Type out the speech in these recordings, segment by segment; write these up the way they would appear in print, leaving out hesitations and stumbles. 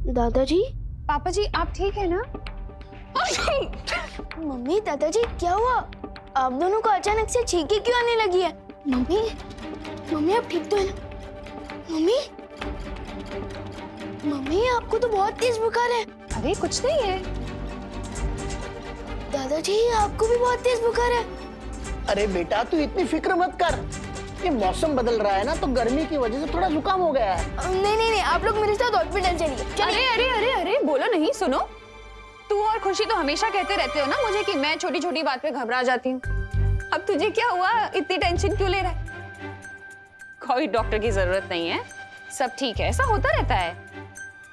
दादाजी। पापा जी आप ठीक है ना? मम्मी दादाजी क्या हुआ? आप दोनों को अचानक से छींके क्यों आने लगी है? मम्मी मम्मी आप ठीक तो है ना? मम्मी मम्मी आपको तो बहुत तेज बुखार है। अरे कुछ नहीं है। दादाजी आपको भी बहुत तेज बुखार है। अरे बेटा तू इतनी फिक्र मत कर, ये मौसम बदल रहा है ना तो गर्मी की वजह से थोड़ा जुकाम हो गया है। नहीं आप लोग मेरे साथ हॉस्पिटल चलिए। अरे अरे अरे अरे बोलो नहीं, सुनो, तू और खुशी तो हमेशा कहते रहते हो ना मुझे कि मैं छोटी छोटी बात पे घबरा जाती हूँ। अब तुझे क्या हुआ? इतनी टेंशन क्यों ले रहा है? कोई डॉक्टर की जरूरत नहीं है, सब ठीक है, ऐसा होता रहता है।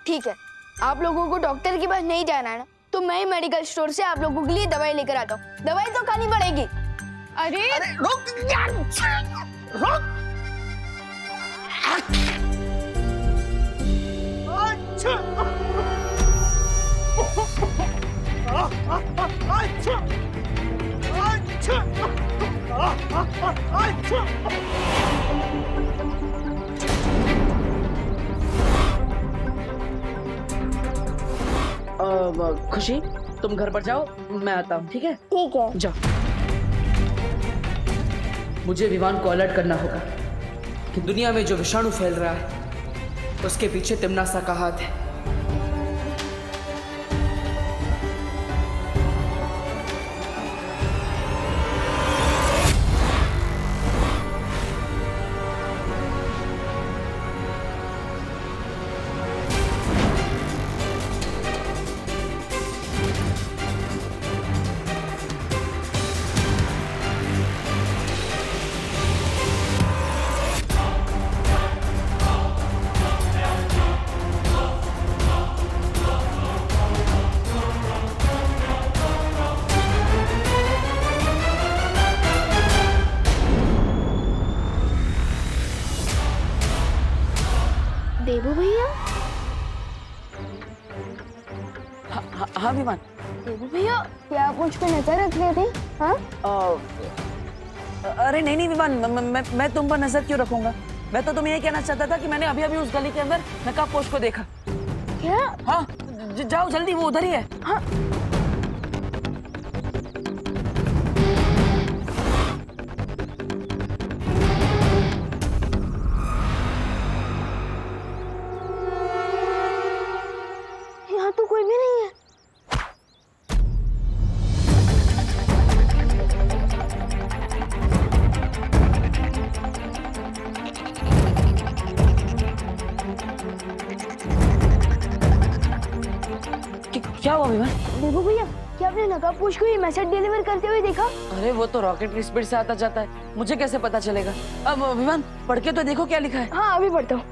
ठीक है, आप लोगों को डॉक्टर के पास नहीं जाना है ना, तो मैं मेडिकल स्टोर से आप लोगों के लिए दवाई लेकर आता हूँ। दवाई तो खानी पड़ेगी। अरे रुक यार, रुक। खुशी तुम घर पर जाओ, मैं आता हूँ। ठीक है? ठीक है जाओ। मुझे विमान को अलर्ट करना होगा कि दुनिया में जो विषाणु फैल रहा है उसके पीछे तिम्नासा का हाथ है। देबू भैया। हाँ विमान। देबू भैया क्या आप मुझ पे नजर रख रहे थे? हाँ? अरे नहीं विमान, मैं तुम पर नजर क्यों रखूंगा? मैं तो तुम्हें ये कहना चाहता था कि मैंने अभी अभी उस गली के अंदर नकाबपोश को देखा। क्या? हाँ जाओ जल्दी, वो उधर ही है। हाँ। यहाँ तो कोई भी नहीं है। क्या हुआ विमान? देबू भैया क्या आपने नकाबपोश को ये मैसेज डिलीवर करते हुए देखा? अरे वो तो रॉकेट की स्पीड से आता जाता है, मुझे कैसे पता चलेगा? अब विमान पढ़ के तो देखो क्या लिखा है। हाँ अभी पढ़ता हूँ।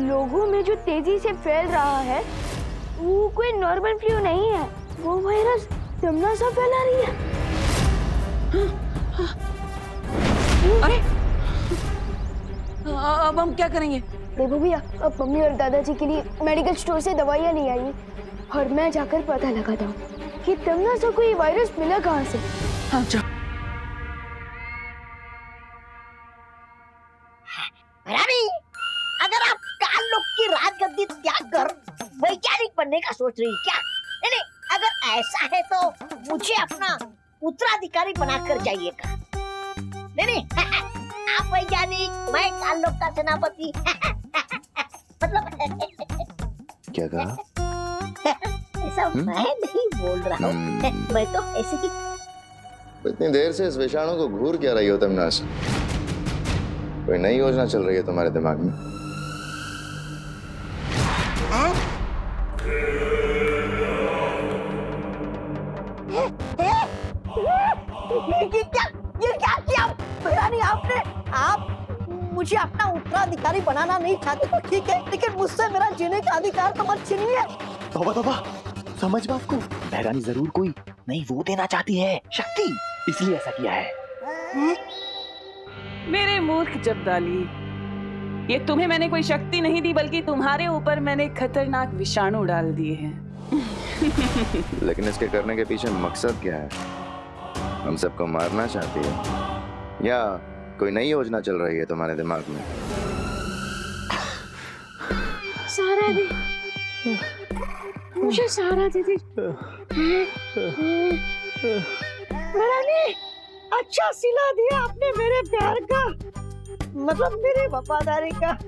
लोगों में जो तेजी से फैल रहा है वो कोई नॉर्मल फ्लू नहीं है, वो वायरस तिम्नासा फैला रही है। अरे अब हम क्या करेंगे? देखो भैया अब मम्मी और दादाजी के लिए मेडिकल स्टोर से दवाइयाँ ले आइए और मैं जाकर पता लगाता हूँ कि तिम्नासा को ये वायरस मिला कहाँ से। हाँ जाओ। रानी, अगर आप काल लोग की राजगद्दी त्याग कर वैज्ञानिक बनने का सोच रही क्या? नहीं, अगर ऐसा है तो मुझे अपना उत्तराधिकारी बनाकर जाइएगा। नहीं, आप वैज्ञानिक, मैं काल लोग का सेनापति। मतलब क्या कहा? ऐसा मैं नहीं बोल रहा हूँ, मैं तो ऐसे ही। इतनी देर से इस विषाणु को घूर क्या रही हो तिम्नासा? कोई नई योजना चल रही है तुम्हारे दिमाग में? ये क्या किया रानी आपने? आप मुझे अपना उत्तराधिकारी बनाना नहीं चाहते तो ठीक है, लेकिन मुझसे मेरा जीने का अधिकार तो मत छीनिए। तौबा तौबा, समझ बात को। बहरानी जरूर कोई नहीं वो देना चाहती है, शक्ति, इसलिए ऐसा किया है। मेरे मूर्ख जब्दाली, ये तुम्हें मैंने कोई शक्ति नहीं दी बल्कि तुम्हारे ऊपर मैंने खतरनाक विषाणु डाल दिए हैं। लेकिन इसके करने के पीछे मकसद क्या है? हम सबको मारना चाहती है या कोई नई योजना चल रही है तुम्हारे दिमाग में? सारा दे, मुझे सहारा दे दे। रानी, अच्छा सिला दिया आपने मेरे प्यार का, मतलब मेरी वफादारी का।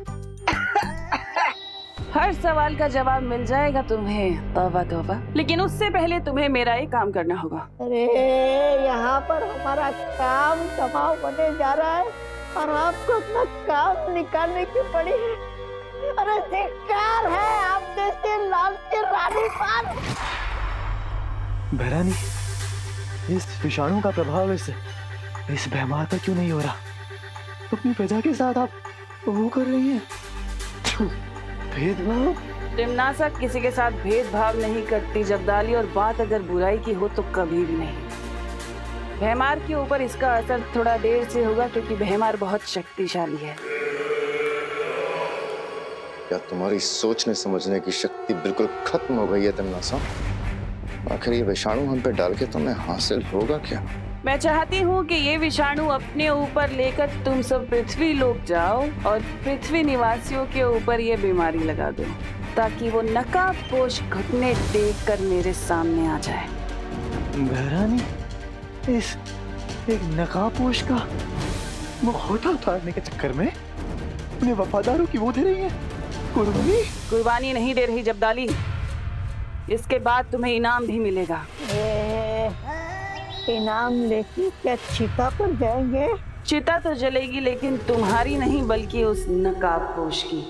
हर सवाल का जवाब मिल जाएगा तुम्हें, तौबा तौबा। लेकिन उससे पहले तुम्हें मेरा एक काम करना होगा। अरे यहाँ पर हमारा काम तमाम होने जा रहा है और आपको अपना काम निकालने की पड़ी है। अरे धिक्कार है आप जैसे लाल के रानी पाल। भैरानी, इस विषाणु का प्रभाव इस भैमार पर क्यों नहीं हो रहा? अपनी प्रजा के साथ आप वो कर रही हैं, भेदभाव। टिमनासक किसी के साथ भेदभाव नहीं करती जब्दाली, और बात अगर बुराई की हो तो कभी भी नहीं। भैमार के ऊपर इसका असर थोड़ा देर से होगा क्योंकि भैमार बहुत शक्तिशाली है। क्या तुम्हारी सोचने समझने की शक्ति बिल्कुल खत्म हो गई है टिमनासा? आखिर ये विषाणु हम पे डाल के तुम्हें हासिल होगा क्या? मैं चाहती हूँ कि ये विषाणु अपने ऊपर लेकर तुम सब पृथ्वी लोक जाओ और पृथ्वी निवासियों के ऊपर ये बीमारी लगा दो, ताकि वो नकाबपोश घुटने टेक कर मेरे सामने आ जाए। भैरानी, इस एक नकाबपोश का मुखौटा उतारने के चक्कर में उन्हें वफादारों की वो दे रही है कुर्बानी। कुर्बानी नहीं दे रही जब्दाली, इसके बाद तुम्हें इनाम भी मिलेगा। इनाम लेके क्या चिता पर जाएंगे? चिता तो जलेगी, लेकिन तुम्हारी नहीं बल्कि उस नकाबपोश की।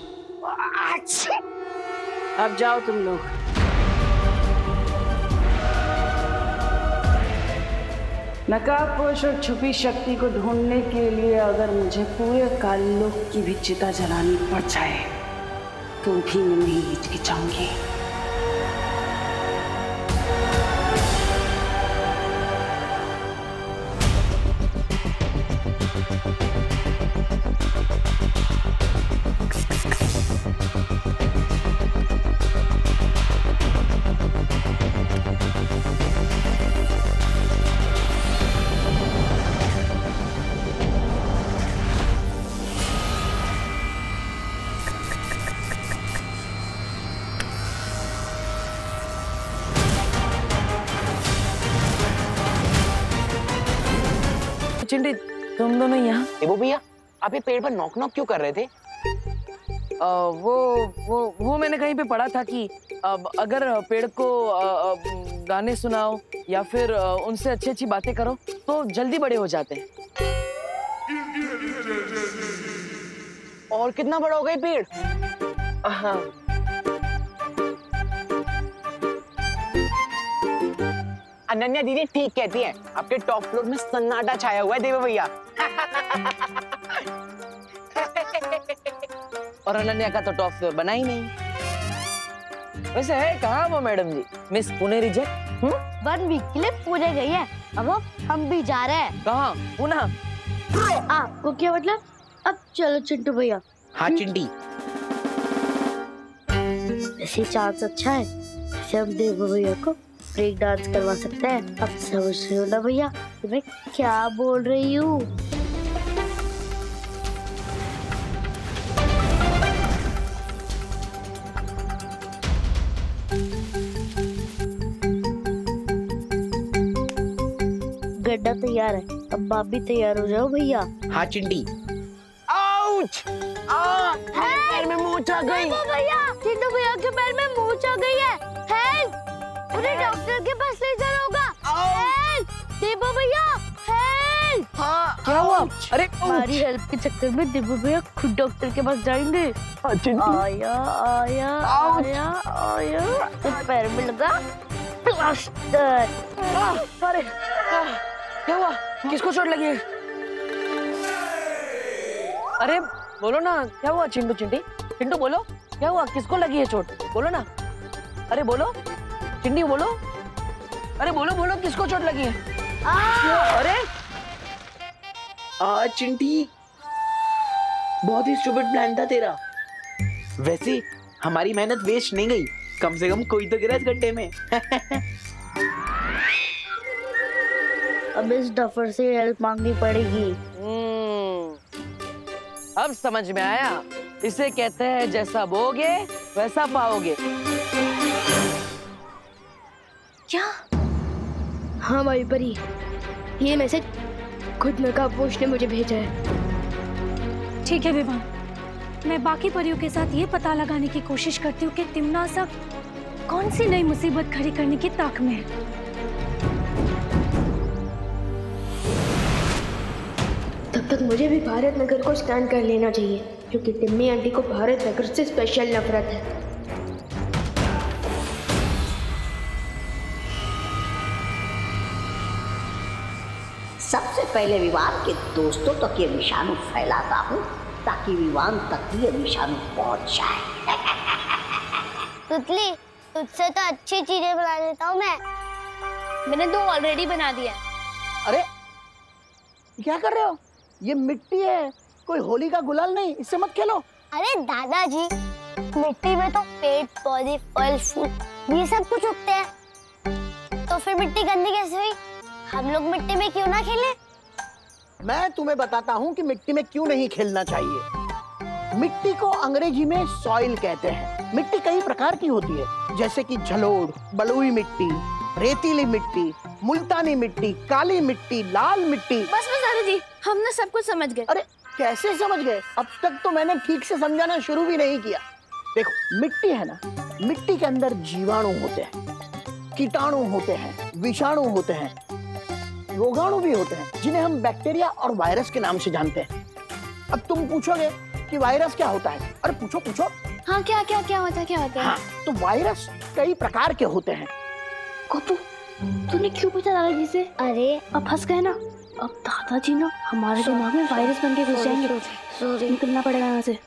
अच्छा, अब जाओ तुम लोग। नकाबपोश और छुपी शक्ति को ढूंढने के लिए अगर मुझे पूरे काललोक की भी चिता जलानी पड़ जाए तो भी मैं नहीं हिचकिचाऊंगी। चिंटी, तुम दोनों यहाँ? देवो भैया, आप ये पेड़ पर नॉक नॉक क्यों कर रहे थे? वो मैंने कहीं पे पढ़ा था कि अगर पेड़ को गाने सुनाओ या फिर उनसे अच्छी अच्छी बातें करो तो जल्दी बड़े हो जाते हैं। और कितना बड़ा हो गया पेड़? हाँ। अनन्या दीदी ठीक कहती है, आपके टॉप फ्लोर में सन्नाटा छाया हुआ है देव भैया। और अनन्या का तो टॉप फ्लोर बना ही नहीं। वैसे है कहाँ वो मैडम जी, मिस पुणे रिजेक्ट? 1 वीक के लिए पुणे गई है, अब हम भी जा रहे हैं। कहाँ? पुणे? आपको क्या मतलब? अब चलो चिंटू भैया। हाँ चिंटी। ऐसी चांस अच्छा है, ऐसे हम देव भैया को ब्रेक डांस करवा सकते हैं। अब समझ रहे हो ना भैया कि मैं क्या बोल रही हूँ? गड्ढा तैयार है, अब आप भी तैयार हो जाओ भैया। हाँ चिंटी। आउच! पैर में मोच आ गई। भैया, चिंटू भैया के पैर में मोच आ गई है। हेल्प! उन्हें डॉक्टर के पास ले जाना होगा। हेल्प! देवो भैया, हेल्प! हाँ, क्या हुआ? अरे हमारी हेल्प के चक्कर में देवो भैया खुद डॉक्टर के पास जाएंगे। आया आया आया आया, तो पैर में लगा प्लास्टर। अरे क्या हुआ? किसको चोट लगी है? अरे बोलो ना, क्या हुआ चिंटू? चिंटू बोलो, क्या हुआ? किसको लगी है चोट? बोलो ना। अरे बोलो चिंटी, बोलो। अरे बोलो किसको चोट लगी है? अरे चिंटी, बहुत ही स्टूपिड प्लान था तेरा। वैसे हमारी मेहनत वेस्ट नहीं गई, कम से कम कोई तो गिरा इस गड्ढे में। अब इस डफर से हेल्प मांगनी पड़ेगी। अब समझ में आया, इसे कहते हैं जैसा बोगे वैसा पाओगे। क्या? हाँ भाई परी, ये मैसेज खुद नकाबपोश ने मुझे भेजा है। ठीक है विवान, मैं बाकी परियों के साथ ये पता लगाने की कोशिश करती हूँ कि तिम्नासा कौन सी नई मुसीबत खड़ी करने की ताक में है। तब तक मुझे भी भारत नगर को स्टैंड कर लेना चाहिए, क्योंकि टिम्मी आंटी को भारत नगर से स्पेशल नफरत है। सबसे पहले विवान के दोस्तों तक ये विषाणु फैलाता हूँ, ताकि विवान तक ये विषाणु पहुंच जाए। तुतली, तुझसे तो अच्छी चीजें बना लेता हूँ मैं। मैंने 2 ऑलरेडी बना दिया। अरे क्या कर रहे हो? ये मिट्टी है, कोई होली का गुलाल नहीं, इससे मत खेलो। अरे दादाजी, मिट्टी में तो पेड़ पौधे फल फूल ये सब कुछ उगते हैं, तो फिर मिट्टी गंदी कैसे हुई? हम लोग मिट्टी में क्यों ना खेलें? मैं तुम्हें बताता हूँ कि मिट्टी में क्यों नहीं खेलना चाहिए। मिट्टी को अंग्रेजी में सॉइल कहते हैं। मिट्टी कई प्रकार की होती है, जैसे कि जलोढ़, बलुई मिट्टी, रेतीली मिट्टी, मुल्तानी मिट्टी, काली मिट्टी, लाल मिट्टी। बस दादाजी, हमने सब कुछ समझ गए। अरे कैसे समझ गए? अब तक तो मैंने ठीक से समझाना शुरू भी नहीं किया। देखो, मिट्टी है ना, मिट्टी के अंदर जीवाणु होते हैं, कीटाणु होते हैं, विषाणु होते हैं, रोगाणु भी होते हैं, जिन्हें हम बैक्टीरिया और वायरस के नाम से जानते हैं। अब तुम पूछोगे कि वायरस क्या होता है? अरे पूछो पूछो। हाँ, क्या क्या क्या होता है, क्या होता है? हाँ, तो वायरस कई प्रकार के होते हैं। गोपू, तूने क्यों पूछा दादाजी से? अरे अब फंस गए ना, अब दादाजी ना हमारे दिमाग में वायरस बन के घुस जाएंगे। निकलना पड़ेगा यहाँ से।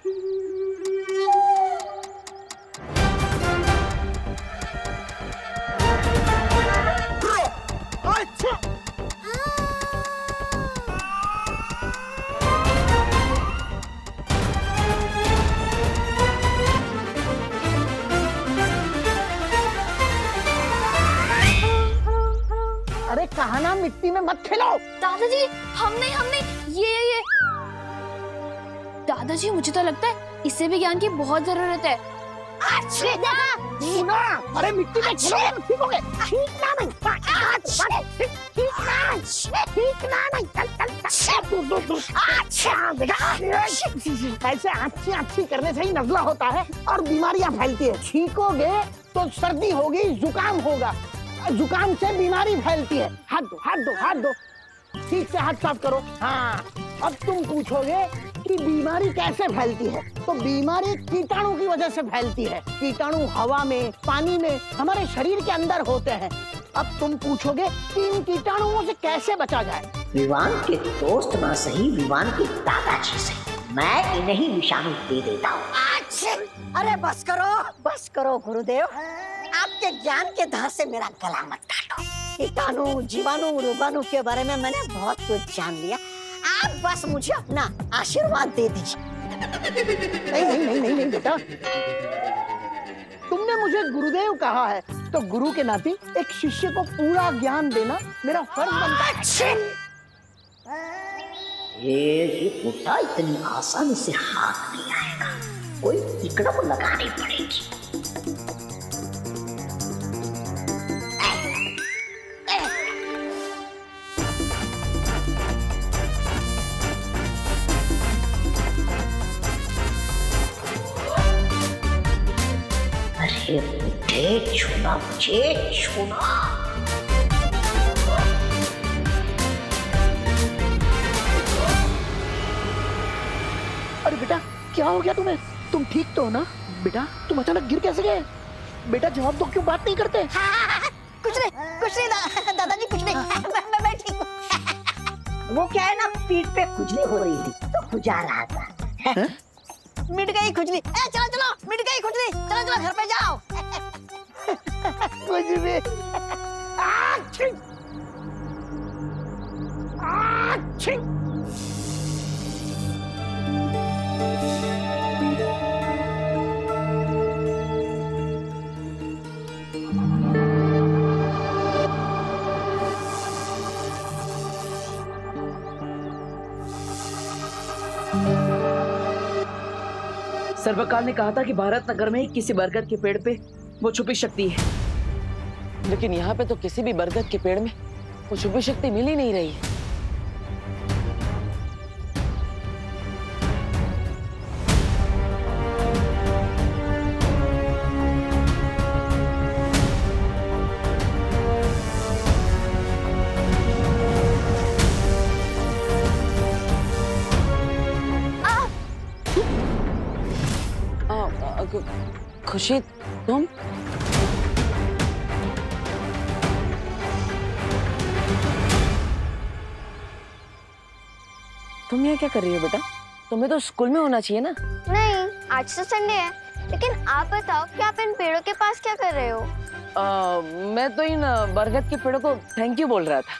अरे कहा ना मिट्टी में मत खेलो। दादाजी, हमने ये दादाजी, मुझे तो लगता है इससे भी ज्ञान की बहुत जरूरत है। सुना, अरे मिट्टी में खेलोगे तो सीखोगे। सीखना नहीं, ऐसे अच्छी करने से ही नजला होता है और बीमारियां फैलती है। छींकोगे तो सर्दी होगी, जुकाम होगा, जुकाम से बीमारी फैलती है। हाथ दो, हाथ दो, हाथ दो, ठीक से हाथ साफ करो। हाँ, अब तुम पूछोगे कि बीमारी कैसे फैलती है, तो बीमारी कीटाणु की वजह से फैलती है। कीटाणु हवा में, पानी में, हमारे शरीर के अंदर होते हैं। अब तुम पूछोगे कि इन कीटाणुओं से कैसे बचा जाए? विवान के दोस्त ना सही, विवान के दादाजी से मैं इन्हें विषाणु दे देता हूँ। अरे बस करो गुरुदेव, आपके ज्ञान के धार से मेरा गला मत काटो। कीटाणु, जीवाणु, रोगाणु के बारे में मैंने बहुत कुछ जान लिया। आप बस मुझे अपना आशीर्वाद दे दीजिए। नहीं बेटा, तुमने मुझे गुरुदेव कहा है, तो गुरु के नाते एक शिष्य को पूरा ज्ञान देना मेरा फर्ज बनता है। ये मुद्दा इतनी आसानी से हाथ नहीं आएगा, कोई तिकड़म लगानी पड़ेगी। अरे मुझे छूना, मुझे छूना। अरे बेटा, क्या हो गया तुम्हें? तुम ठीक तो हो ना? बेटा, तुम अचानक गिर कैसे गए? बेटा जवाब दो, क्यों बात नहीं करते? कुछ नहीं दादाजी, कुछ नहीं। मैं ठीक हूँ। वो क्या है ना, पीठ पे खुजली हो रही थी तो खुजा रहा था। मिट गई खुजली। चलो, मिट गई खुजली। चलो घर पे जाओ। कुछ भी। सर सर्वकाल ने कहा था कि भारत नगर में किसी बरगद के पेड़ पे वो छुपी शक्ति है, लेकिन यहाँ पे तो किसी भी बरगद के पेड़ में वो छुपी शक्ति मिल ही नहीं रही है। खुशी, तुम? तुम यहाँ क्या कर रही हो बेटा? तुम्हें तो स्कूल में होना चाहिए ना। नहीं, आज तो संडे है। लेकिन आप बताओ कि आप इन पेड़ों के पास क्या कर रहे हो? मैं तो इन बरगद के पेड़ों को थैंक यू बोल रहा था।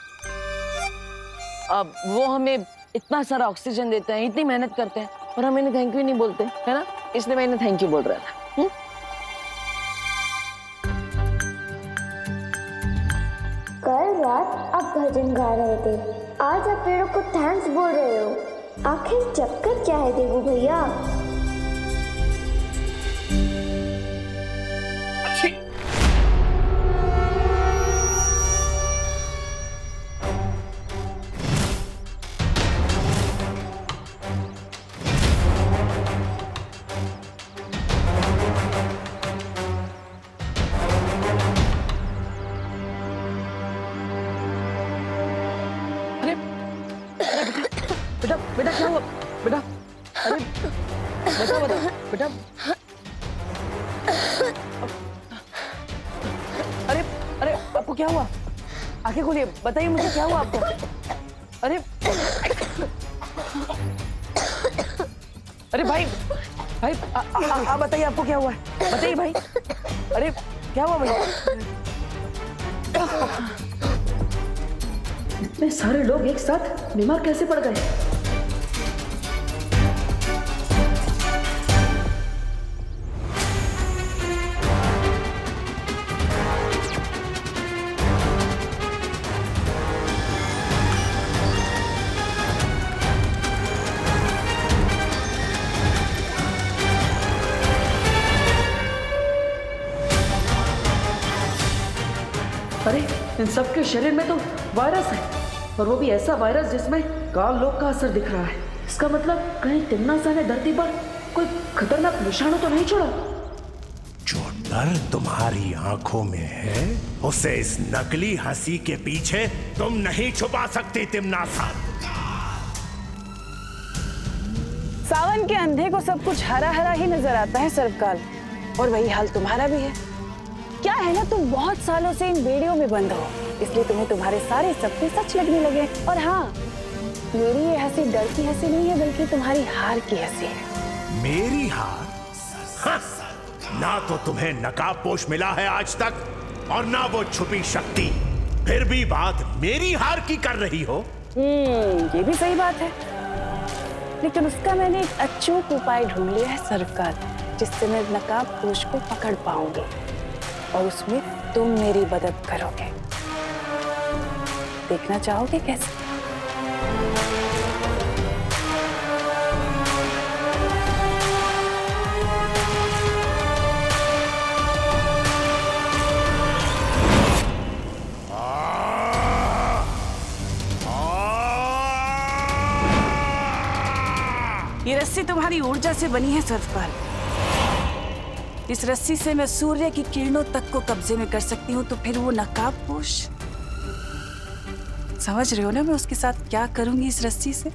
अब वो हमें इतना सारा ऑक्सीजन देते हैं, इतनी मेहनत करते हैं, और हम इन्हें थैंक यू नहीं बोलते, है ना? इसलिए मैं इन्हें थैंक यू बोल रहा था। कल रात आप भजन गा रहे थे, आज आप पेड़ों को थैंक्स बोल रहे हो। आखिर चक्कर क्या है देवू भैया? बेटा क्या हुआ बेटा? अरे बता बेटा। अरे अरे आपको क्या हुआ? आंखें खोलिए, बताइए मुझे क्या हुआ आपको? अरे अरे भाई आप बताइए आपको क्या हुआ है? बताइए भाई। अरे क्या हुआ भाई? इतने सारे लोग एक साथ बीमार कैसे पड़ गए? अरे इन सबके शरीर में तो वायरस है, और वो भी ऐसा वायरस जिसमें काल लोक का असर दिख रहा है। इसका मतलब कहीं तिम्नासा ने धरती पर कोई खतरनाक विषाणु तो नहीं छोड़ा? जो डर तुम्हारी आंखों में है उसे इस नकली हंसी के पीछे तुम नहीं छुपा सकती तिम्नासा। सावन के अंधे को सब कुछ हरा हरा ही नजर आता है सर्वकाल, और वही हाल तुम्हारा भी है। क्या है ना, तुम बहुत सालों से इन बेड़ियों में बंद हो, इसलिए तुम्हें तुम्हारे सारे सपने सच लगने लगे। और हाँ, मेरी ये हंसी डर की हंसी नहीं है, बल्कि तुम्हारी हार की हंसी है। मेरी हार? हाँ, ना तो तुम्हें नकाबपोश मिला है आज तक, और ना वो छुपी शक्ति, फिर भी बात मेरी हार की कर रही हो। ये भी सही बात है, लेकिन उसका मैंने एक अचूक उपाय ढूंढ लिया है सर्वकाल, जिससे मैं नकाबपोश को पकड़ पाऊंगी, और उसमें तुम मेरी मदद करोगे। देखना चाहोगे कैसे? ये रस्सी तुम्हारी ऊर्जा से बनी है सर्वकाल। इस रस्सी से मैं सूर्य की किरणों तक को कब्जे में कर सकती हूँ, तो फिर वो नकाबपोश, समझ रहे हो ना मैं उसके साथ क्या करूंगी इस रस्सी से?